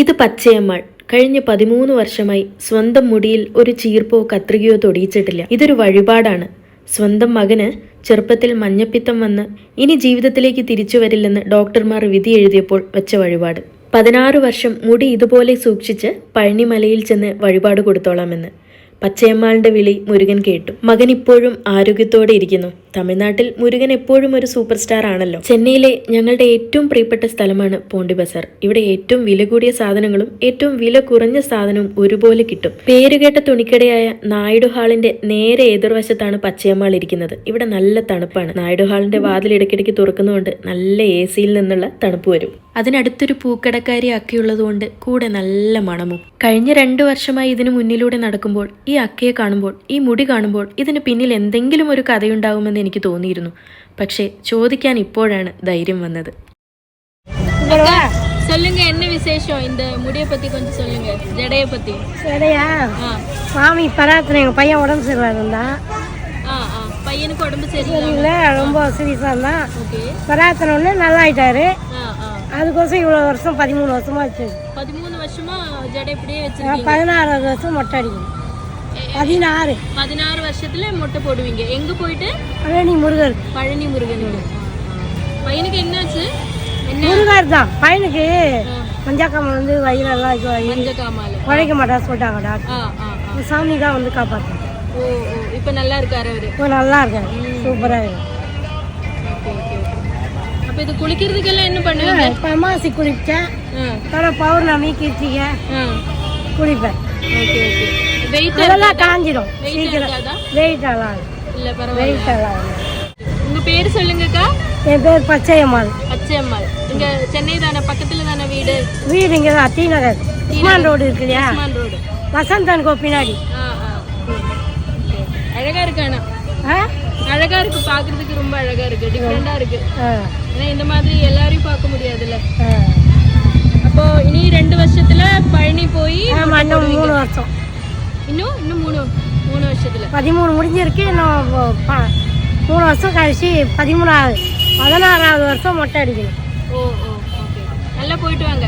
ഇത് പച്ചയമ്മാൾ കഴിഞ്ഞ 13 വർഷമായി സ്വന്തം മുടിയിൽ ഒരു ചീർപ്പോ കത്രികയോ തൊടിയിച്ചിട്ടില്ല. ഇതൊരു വഴിപാടാണ്. സ്വന്തം മകന് ചെറുപ്പത്തിൽ മഞ്ഞപ്പിത്തം വന്ന് ഇനി ജീവിതത്തിലേക്ക് തിരിച്ചു വരില്ലെന്ന് ഡോക്ടർമാർ വിധി എഴുതിയപ്പോൾ വെച്ച വഴിപാട്. 16 വർഷം മുടി ഇതുപോലെ സൂക്ഷിച്ച് പഴനിമലയിൽ ചെന്ന് വഴിപാട് കൊടുത്തോളാമെന്ന് പച്ചയമ്മാളിന്റെ വിളി മുരുകൻ കേട്ടു. മകൻ ഇപ്പോഴും ആരോഗ്യത്തോടെ ഇരിക്കുന്നു. തമിഴ്നാട്ടിൽ മുരുകൻ എപ്പോഴും ഒരു സൂപ്പർ സ്റ്റാർ ആണല്ലോ. ചെന്നൈയിലെ ഞങ്ങളുടെ ഏറ്റവും പ്രിയപ്പെട്ട സ്ഥലമാണ് പോണ്ടി ബസാർ. ഇവിടെ ഏറ്റവും വില കൂടിയ സാധനങ്ങളും ഏറ്റവും വില കുറഞ്ഞ സാധനവും ഒരുപോലെ കിട്ടും. പേരുകേട്ട തുണിക്കടയായ നായിഡു ഹാളിന്റെ നേരെ എതിർവശത്താണ് പച്ചയമ്മാൾ ഇരിക്കുന്നത്. ഇവിടെ നല്ല തണുപ്പാണ്. നായിഡു ഹാളിന്റെ വാതിൽ ഇടയ്ക്കിടയ്ക്ക് തുറക്കുന്നതുകൊണ്ട് നല്ല AC-യിൽ നിന്നുള്ള തണുപ്പ് വരും. അതിനടുത്തൊരു പൂക്കടക്കാരി അക്കയുള്ളതുകൊണ്ട് കൂടെ നല്ല മണമും. കഴിഞ്ഞ 2 വർഷമായി ഇതിനു മുന്നിലൂടെ നടക്കുമ്പോൾ ഈ അക്കയെ കാണുമ്പോൾ, ഈ മുടി കാണുമ്പോൾ ഇതിന് പിന്നിൽ എന്തെങ്കിലും ഒരു കഥയുണ്ടാകുമെന്ന് എനിക്ക് തോന്നിയിരുന്നു. പക്ഷേ ചോദിക്കാൻ ഇപ്പോഴാണ് ധൈര്യം വന്നത്. சொல்லுங்க, என்ன விசேஷம் இந்த முடிய பத்தி கொஞ்சம் சொல்லுங்க. ஜடைய பத்தி. ஜடையா? மாமி பராத்தனை எங்க பையன் உடம்பு சரியில்லாத இருந்தா. பையனுக்கு உடம்பு சரியில்லை, ரொம்ப சீரியஸா இருந்தா. பராத்தனை ஒண்ணு நல்லா ஆயிட்டாரு. அதுக்கோசம் இவ்வளவு வருஷம் 13 வருஷமா வச்சு. 13 வருஷமா ஜடை இப்படியே வச்சிருக்கீங்க. 16 வருஷம் மொட்டை அடிக்கணும். 16 வருஷத்துல மொட்டை போடுவீங்க. எங்க போயிட்டு? பழனி முருகன். பையனுக்கு என்னாச்சு? முருகர் தான் பையனுக்கு. மஞ்சக்காமல் வந்து வயிறெல்லாம் உழைக்க மாட்டா சொல்லிட்டாங்க டாக்டர். சாமி தான் வந்து காப்பாற்றும். இப்ப நல்லா இருக்காரு அவரு? இப்போ நல்லா இருக்காரு, சூப்பரா இருக்கு. அப்ப இது குளிக்கிறதுக்கெல்லாம் என்ன பண்ணுவீங்க? இப்போ அமாவாசை குளிப்பேன், அப்புறம் பௌர்ணமி கிருத்திகை குளிப்பேன். வெயிட் எல்லாம் காஞ்சிடும் சீக்கிரம். வெயிட் எல்லாம் இல்ல, வெயிட் பரவாயில்ல. எல்லாம். உங்க பேர் சொல்லுங்கக்கா. என் பேர் பச்சையம்மாள். பச்சையம்மாள். இங்க சென்னை தானே, பக்கத்துல தானே வீடு? வீடு இங்கே தான், டி நகர் உஸ்மான் ரோடு இருக்கு இல்லையா? உஸ்மான் ரோடு. வசந்தன் கோ பின்னாடி. அழகா இருக்கு. அழகா இருக்கு, பாக்குறதுக்கு ரொம்ப அழகா இருக்கு, டிஃபரெண்டா இருக்கு. ஏன்னா இந்த மாதிரி எல்லாரையும் பார்க்க முடியாதுல்ல. அப்போ இனி 2 வருஷத்துல பழனி போய் இன்னும் 3 வருஷம். இன்னும் 3 வருஷத்துல 13 முடிஞ்சிருக்கு. இன்னும் 3 வருஷம் கழிச்சு 16வது வருஷம் மொட்டை அடிக்கணும். ஓகே. நல்லா போயிட்டு வாங்க.